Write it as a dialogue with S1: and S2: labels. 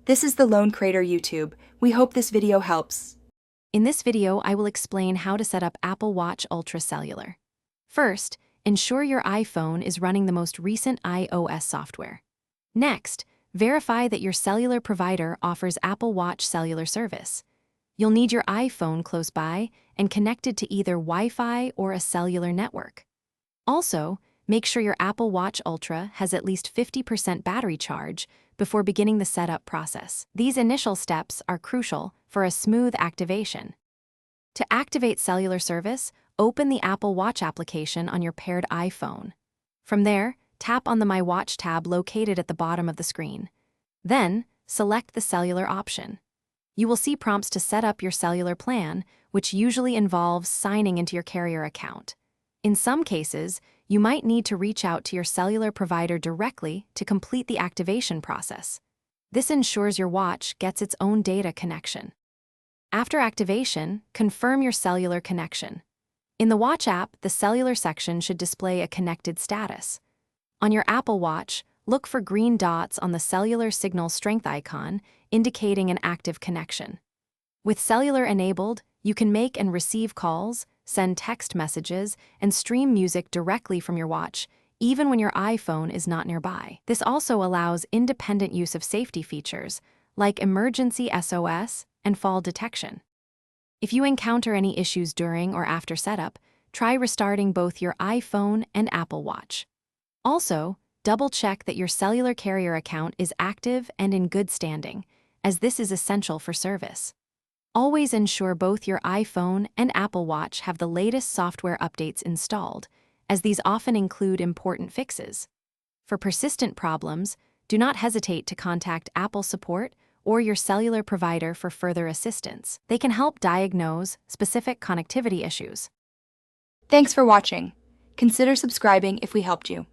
S1: This is the Lone Crater YouTube. We hope this video helps.
S2: In this video, I will explain how to set up Apple Watch Ultra Cellular. First, ensure your iPhone is running the most recent iOS software. Next, verify that your cellular provider offers Apple Watch cellular service. You'll need your iPhone close by and connected to either Wi-Fi or a cellular network. Also, make sure your Apple Watch Ultra has at least 50% battery charge before beginning the setup process. These initial steps are crucial for a smooth activation. To activate cellular service, open the Apple Watch application on your paired iPhone. From there, tap on the My Watch tab located at the bottom of the screen. Then, select the cellular option. You will see prompts to set up your cellular plan, which usually involves signing into your carrier account. In some cases, you might need to reach out to your cellular provider directly to complete the activation process. This ensures your watch gets its own data connection. After activation, confirm your cellular connection. In the Watch app, the cellular section should display a connected status. On your Apple Watch, look for green dots on the cellular signal strength icon, indicating an active connection. With cellular enabled, you can make and receive calls, send text messages, and stream music directly from your watch, even when your iPhone is not nearby. This also allows independent use of safety features, like emergency SOS and fall detection. If you encounter any issues during or after setup, try restarting both your iPhone and Apple Watch. Also, double-check that your cellular carrier account is active and in good standing, as this is essential for service. Always ensure both your iPhone and Apple Watch have the latest software updates installed, as these often include important fixes. For persistent problems, do not hesitate to contact Apple support or your cellular provider for further assistance. They can help diagnose specific connectivity issues.
S1: Thanks for watching. Consider subscribing if we helped you.